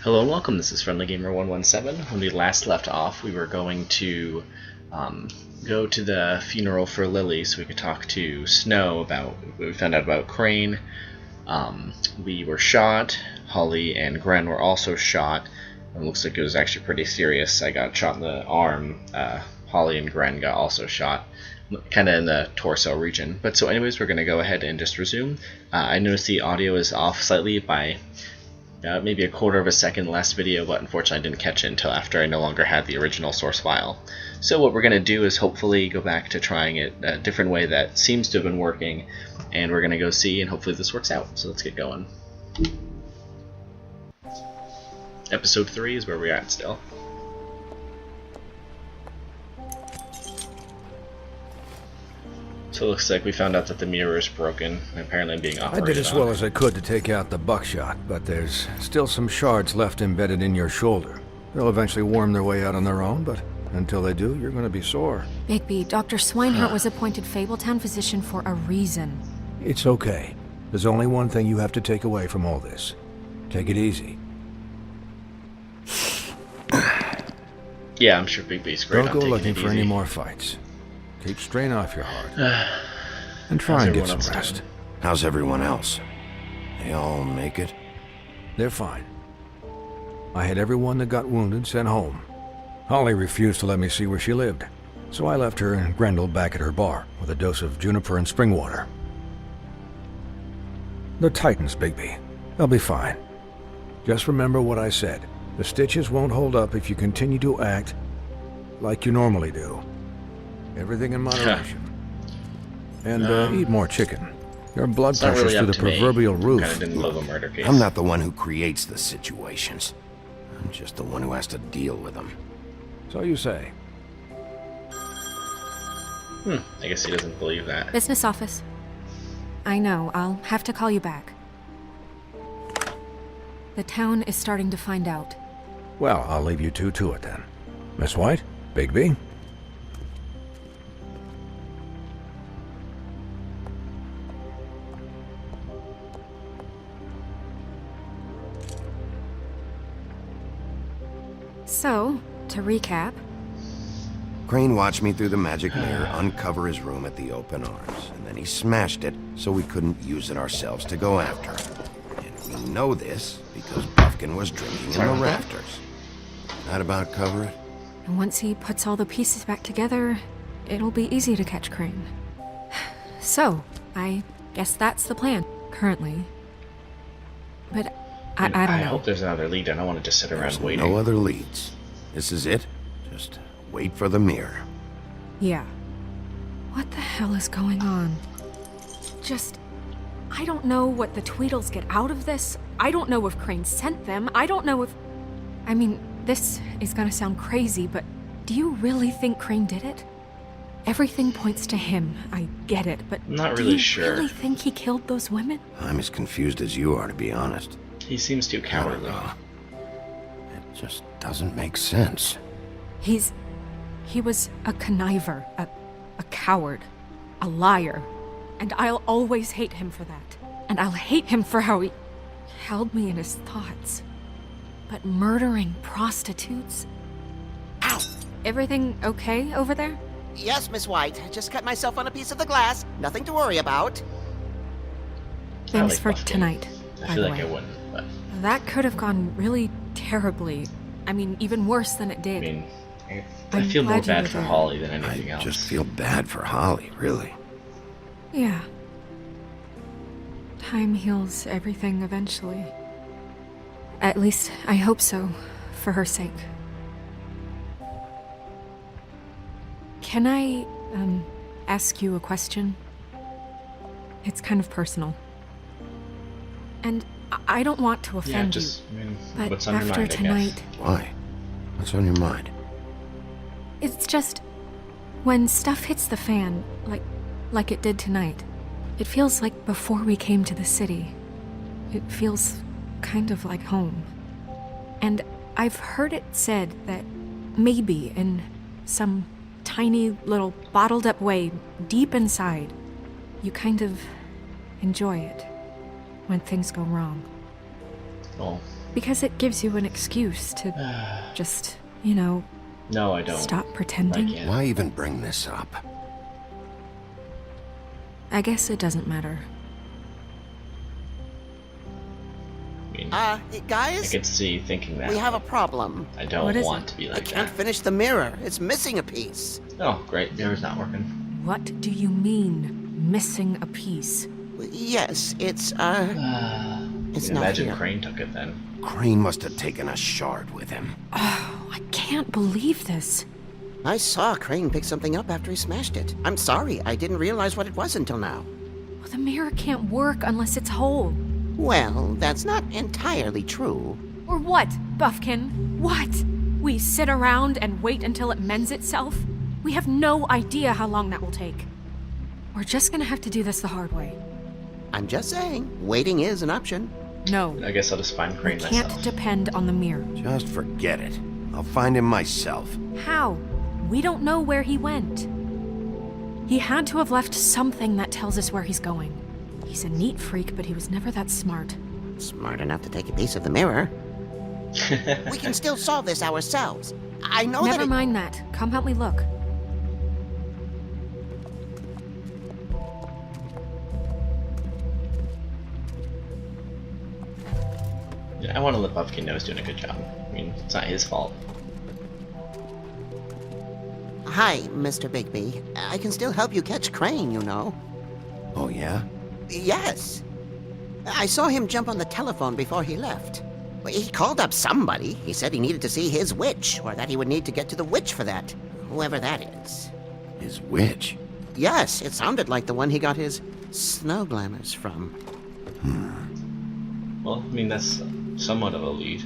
Hello and welcome, this is Friendly Gamer 117. When we last left off, we were going to go to the funeral for Lily so we could talk to Snow about what we found out about Crane. We were shot, Holly and Gren were also shot. It looks like it was actually pretty serious. I got shot in the arm, Holly and Gren got also shot, kind of in the torso region. But so anyways, we're going to go ahead and just resume. I noticed the audio is off slightly by maybe a quarter of a second last video, but unfortunately I didn't catch it until after I no longer had the original source file. So what we're going to do is hopefully go back to trying it a different way that seems to have been working, and we're going to go see, and hopefully this works out. So let's get going. Episode 3 is where we're at still. So it looks like we found out that the mirror is broken, and apparently being operated on. I did as well as I could to take out the buckshot, but there's still some shards left embedded in your shoulder. They'll eventually worm their way out on their own, but until they do, you're going to be sore. Bigby, Dr. Swinehart was appointed Fabletown physician for a reason. It's okay. There's only one thing you have to take away from all this. Take it easy. Yeah, I'm sure Bigby's great. Don't go looking for any more fights. Keep strain off your heart. And try and get some rest. How's everyone else? They all make it? They're fine. I had everyone that got wounded sent home. Holly refused to let me see where she lived, so I left her and Grendel back at her bar with a dose of juniper and spring water. They're Titans, Bigby. They'll be fine. Just remember what I said. The stitches won't hold up if you continue to act like you normally do. Everything in moderation. And eat more chicken. Your blood pressure's really through the proverbial roof. Kind of didn't love a murder case. I'm not the one who creates the situations. I'm just the one who has to deal with them. So you say. I guess he doesn't believe that. Business office. I know, I'll have to call you back. The town is starting to find out. Well, I'll leave you two to it then. Miss White? Bigby? So, to recap... Crane watched me through the magic mirror uncover his room at the open arms, and then he smashed it so we couldn't use it ourselves to go after him. And we know this because Buffkin was drinking in the rafters. That about cover it? And once he puts all the pieces back together, it'll be easy to catch Crane. So, I guess that's the plan, currently. But I don't know. I hope there's another lead. I don't want to just sit around waiting. No other leads. This is it. Just wait for the mirror. Yeah. What the hell is going on? I don't know what the Tweedles get out of this. I don't know if Crane sent them. I don't know if... I mean, this is gonna sound crazy, but do you really think Crane did it? Everything points to him. I get it, but I'm not really sure. Do you really think he killed those women? I'm as confused as you are, to be honest. He seems too cowardly. It just doesn't make sense. He was a conniver, a coward, a liar. And I'll always hate him for that. And I'll hate him for how he held me in his thoughts. But murdering prostitutes? Ow! Everything okay over there? Yes, Miss White. Just cut myself on a piece of the glass. Nothing to worry about. Thanks like for Buffkin. tonight, I by feel the like way. I wouldn't, but... That could have gone really terribly. I mean, even worse than it I did. mean, I I'm feel more glad you bad were for there. Holly than anything I else. just feel bad for Holly, really. Yeah. Time heals everything eventually. At least, I hope so, for her sake. Can I, ask you a question? It's kind of personal. And I don't want to Yeah, offend just, you, I mean, but what's on your after mind, I tonight... guess. Why? What's on your mind? It's just, when stuff hits the fan, like it did tonight, it feels like before we came to the city. It feels kind of like home. And I've heard it said that maybe in some tiny little bottled up way deep inside, you kind of enjoy it when things go wrong. Well, Because it gives you an excuse to just, you know, No, I don't. stop I pretending. can't. Why even bring this up? I guess it doesn't matter. I mean, I Guys, could see you thinking that. we have a problem. I don't What is want it? to be I like can't that. finish the mirror. It's missing a piece. Oh, great. Mirror's not working. What do you mean, missing a piece? Yes, it's It's not Imagine here. Crane took it then. Crane must have taken a shard with him. Oh, I can't believe this. I saw Crane pick something up after he smashed it. I'm sorry, I didn't realize what it was until now. Well, the mirror can't work unless it's whole. Well, that's not entirely true. Or what, Buffkin? What? We sit around and wait until it mends itself? We have no idea how long that will take. We're just gonna have to do this the hard way. I'm just saying, waiting is an option. No, I guess I'll just find we Crane can't myself. depend on the mirror. Just forget it. I'll find him myself. How? We don't know where he went. He had to have left something that tells us where he's going. He's a neat freak, but he was never that smart. Smart enough to take a piece of the mirror. We can still solve this ourselves. I know Never that mind that. Come help me look. Yeah, I want to let Buffkin know he's doing a good job. I mean, it's not his fault. Hi, Mr. Bigby. I can still help you catch Crane, you know. Oh, yeah? Yes. I saw him jump on the telephone before he left. He called up somebody. He said he needed to see his witch, or that he would need to get to the witch for that. Whoever that is. His witch? Yes, it sounded like the one he got his snow glamours from. Well, I mean, that's somewhat of a lead.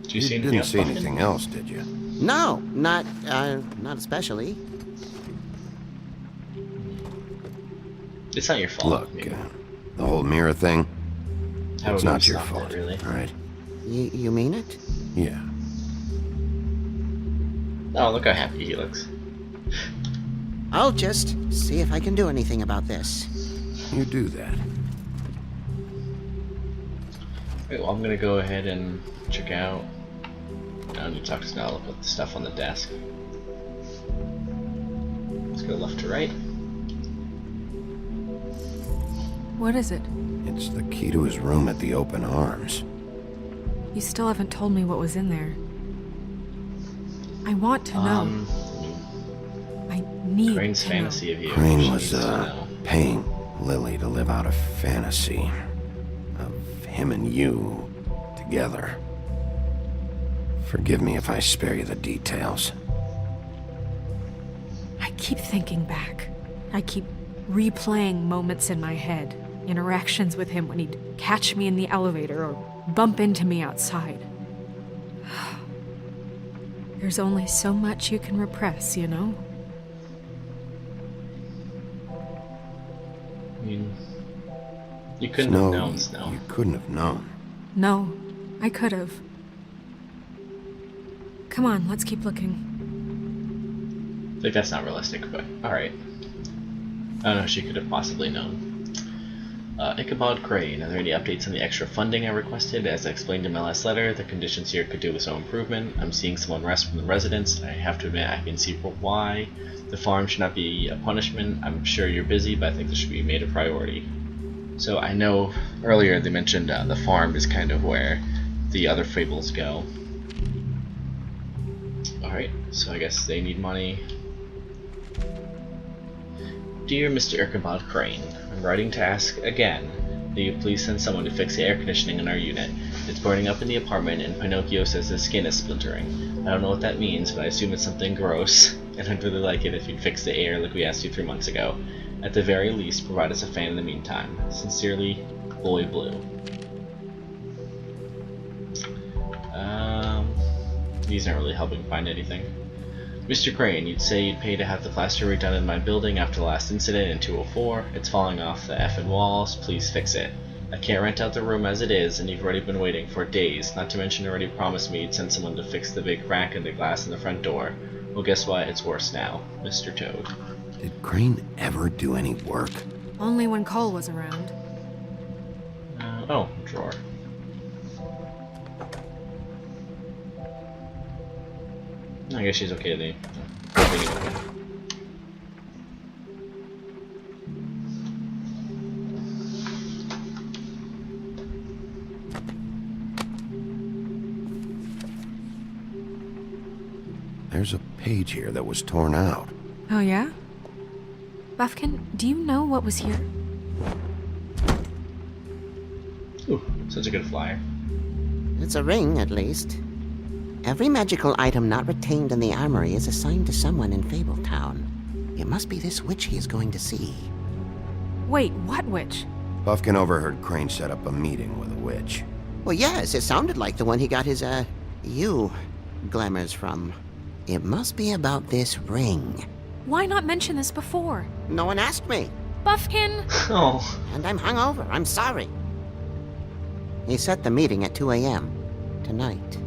Did you see anything didn't else, see Buffkin? anything else, did you? No, not especially. It's not your fault. Look, I mean, the whole mirror thing, how it's would we not your stop fault, it, really. all right? You mean it? Yeah. Oh, look how happy he looks. I'll just see if I can do anything about this. You do that. Okay, well, I'm gonna go ahead and check out. I need to talk to Snell, put the stuff on the desk. Let's go left to right. What is it? It's the key to his room at the Open Arms. You still haven't told me what was in there. I want to know. I need Crane's to fantasy know. of you. Crane She was, needs to know. paying Lily to live out a fantasy of him and you together. Forgive me if I spare you the details. I keep thinking back. I keep replaying moments in my head. Interactions with him when he'd catch me in the elevator or bump into me outside. There's only so much you can repress, you know? I mean, you couldn't No, have known, Snow. you couldn't have known. No, I could have. Come on, let's keep looking. Like, that's not realistic, but alright. I don't know if she could have possibly known. Ichabod Crane, are there any updates on the extra funding I requested? As I explained in my last letter, the conditions here could do with some improvement. I'm seeing some unrest from the residents. I have to admit, I can see why. The farm should not be a punishment. I'm sure you're busy, but I think this should be made a priority. So I know earlier they mentioned the farm is kind of where the other fables go. Alright, so I guess they need money. Dear Mr. Ichabod Crane, I'm writing to ask again that you please send someone to fix the air conditioning in our unit. It's burning up in the apartment and Pinocchio says his skin is splintering. I don't know what that means, but I assume it's something gross, and I'd really like it if you'd fix the air like we asked you 3 months ago. At the very least, provide us a fan in the meantime. Sincerely, Boy Blue. These aren't really helping find anything. Mr. Crane, you'd say you'd pay to have the plaster redone in my building after the last incident in 204. It's falling off the effing walls. Please fix it. I can't rent out the room as it is, and you've already been waiting for days. Not to mention you already promised me you'd send someone to fix the big crack in the glass in the front door. Well, guess what? It's worse now. Mr. Toad. Did Crane ever do any work? Only when Cole was around. Oh, drawer. I guess she's okay then. There's a page here that was torn out. Oh, yeah? Buffkin, do you know what was here? Ooh, such a good flyer. It's a ring, at least. Every magical item not retained in the armory is assigned to someone in Fabletown. It must be this witch he is going to see. Wait, what witch? Buffkin overheard Crane set up a meeting with a witch. Well, yes, it sounded like the one he got his, glamours from. It must be about this ring. Why not mention this before? No one asked me, Buffkin! Oh, and I'm hungover. I'm sorry. He set the meeting at 2 a.m. tonight.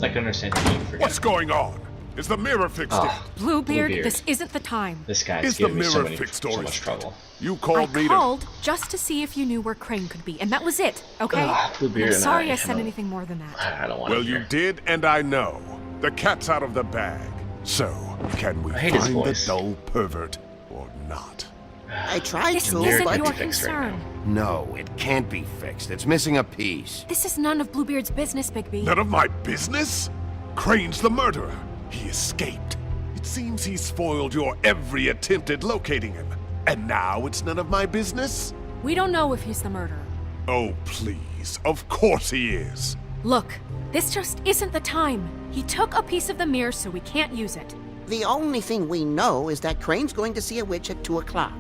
I can understand you being forgetful. What's going on? Is the mirror fixed yet? Oh, Bluebeard, Bluebeard. this isn't the time. This guy's Is the giving me so, mirror fixed so or much is it? trouble. You I called me called just to see if you knew where Crane could be, and that was it, okay? Bluebeard I'm and sorry I I said don't- anything more than that. I don't want Well, to you hear. did, and I know. The cat's out of the bag. So, can we I hate his find the voice. dull pervert or not? I tried This to, isn't but your fixed right concern. No, it can't be fixed. It's missing a piece. This is none of Bluebeard's business, Bigby. None of my business? Crane's the murderer. He escaped. It seems he spoiled your every attempt at locating him. And now it's none of my business? We don't know if he's the murderer. Oh, please. Of course he is. Look, this just isn't the time. He took a piece of the mirror, so we can't use it. the only thing we know is that Crane's going to see a witch at 2 o'clock.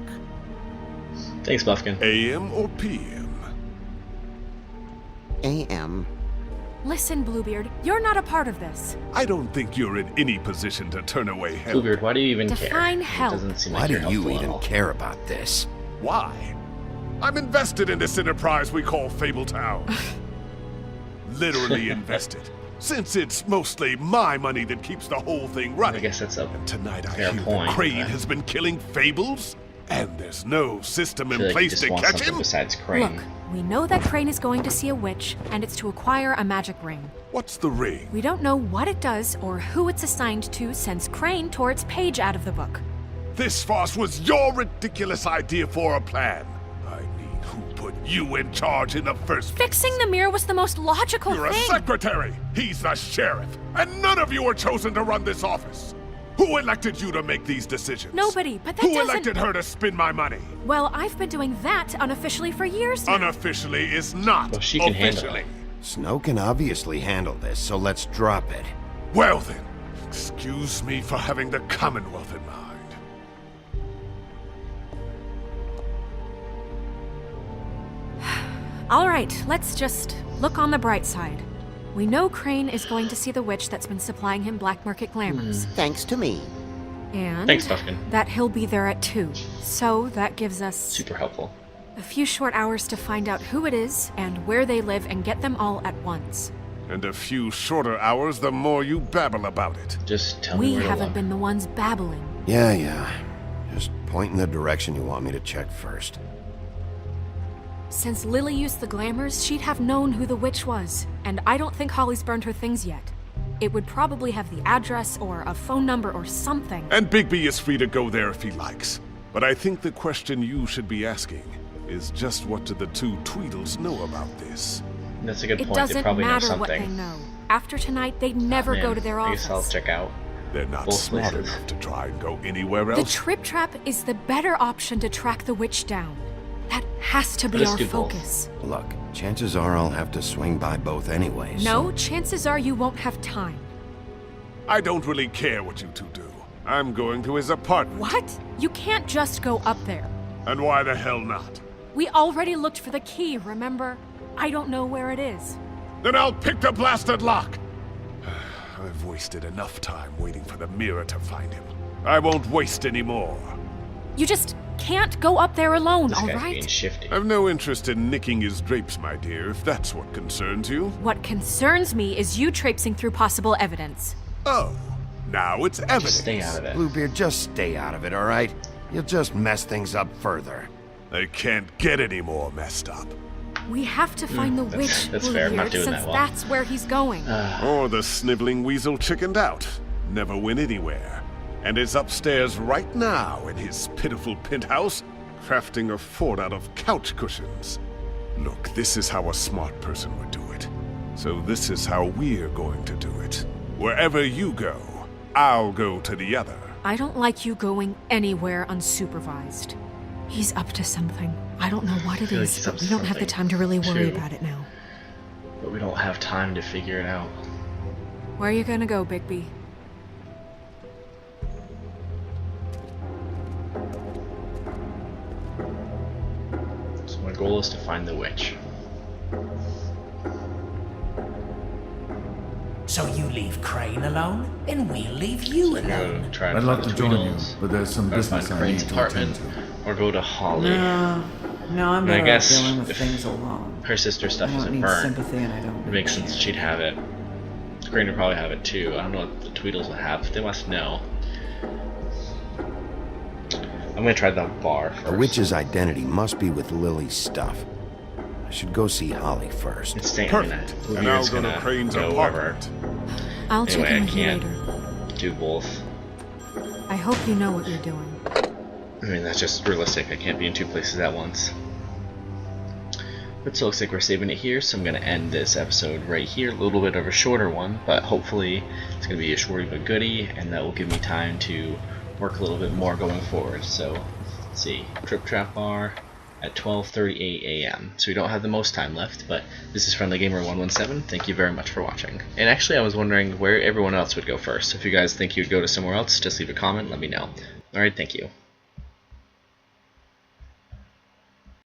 Thanks, Buffkin. AM or PM? A.M. Listen, Bluebeard, you're not a part of this. I don't think you're in any position to turn away help. Bluebeard, why do you even care? Define It help. doesn't seem Why like do you're you helpful at even all. care about this? Why? I'm invested in this enterprise we call Fabletown. Literally invested. Since it's mostly my money that keeps the whole thing I running. guess that's a Tonight I fair hear point, that Crane but has been killing Fables, and there's no system I in feel like you place just to want catch something him. besides Crane. Look, we know that Crane is going to see a witch, and it's to acquire a magic ring. What's the ring? We don't know what it does or who it's assigned to since Crane tore its page out of the book. This farce was your ridiculous idea for a plan. I mean, who put you in charge in the first place? Fixing the mirror was the most logical You're a thing. secretary. He's the sheriff. And none of you were chosen to run this office. Who elected you to make these decisions? Nobody, but that Who doesn't... elected her to spend my money? Well, I've been doing that unofficially for years now. Unofficially is not Well, she can handle officially. it. Snow can obviously handle this, so let's drop it. Well then, excuse me for having the Commonwealth in mind. All right, let's just look on the bright side. We know Crane is going to see the witch that's been supplying him black market glamours. Thanks to me. And Thanks, Buffkin. that he'll be there at 2. So that gives us Super helpful. a few short hours to find out who it is and where they live and get them all at once. And a few shorter hours, the more you babble about it. Just tell me We where to haven't look. been the ones babbling. Yeah. Just point in the direction you want me to check first. Since Lily used the glamours, she'd have known who the witch was, and I don't think Holly's burned her things yet. It would probably have the address or a phone number or something. And Bigby is free to go there if he likes. But I think the question you should be asking is just what do the two Tweedles know about this? That's a good It point. They doesn't probably know matter what they something. know. After tonight, they'd never go Man, to their I guess I'll office. check out. They're not Both smart places. enough to try and go anywhere The else. trip trap is the better option to track the witch down. That has to be Let's our do both. focus. Look, chances are I'll have to swing by both anyway. No, so- chances are you won't have time. I don't really care what you two do. I'm going to his apartment. What? You can't just go up there. And why the hell not? We already looked for the key, remember? I don't know where it is. Then I'll pick the blasted lock! I've wasted enough time waiting for the mirror to find him. I won't waste any more. You just can't go up there alone, This all guy's being right? shifty. I've no interest in nicking his drapes, my dear, if that's what concerns you. What concerns me is you traipsing through possible evidence. Oh, now it's evidence. Just stay out of it. Bluebeard, just stay out of it, all right? You'll just mess things up further. I can't get any more messed up. We have to find the that's- witch, that's fair. I'm not Bluebeard, doing since that well. that's where he's going. Or the sniveling weasel chickened out. never went anywhere, and is upstairs right now in his pitiful penthouse, crafting a fort out of couch cushions. Look, this is how a smart person would do it. So this is how we're going to do it. Wherever you go, I'll go to the other. I don't like you going anywhere unsupervised. He's up to something. I don't know what it feel like is, he's up but to we don't have the something, time to really worry too. about it now. But we don't have time to figure it out. Where are you gonna go, Bigby? So my goal is to find the witch. So you leave Crane alone, and we'll leave you Go alone. try and I'd find love to the join you, Tweedles, but there's some try to find business I Crane's need to attend apartment, to. or go to Holly. No, I'm I better off guess dealing with if things alone. her sister's stuff I don't isn't need burnt, sympathy, and I don't. it makes sense she'd have it. Crane would probably have it too. I don't know what the Tweedles would have. They must know. I'm gonna try the bar first. The witch's identity must be with Lily's stuff. I should go see Holly first. It's staying. Perfect. And I'll go to Crane's apartment. I'll check Anyway, in I with you can't later. do both. I hope you know what you're doing. I mean, that's just realistic. I can't be in two places at once. But so it looks like we're saving it here, so I'm going to end this episode right here. A little bit of a shorter one, but hopefully it's going to be a shorty but goodie, and that will give me time to work a little bit more going forward. So, let's see. Trip Trap Bar at 12:38 a.m. So we don't have the most time left, but this is Friendly Gamer 117. Thank you very much for watching. And actually, I was wondering where everyone else would go first. If you guys think you'd go to somewhere else, just leave a comment, let me know. Alright, thank you.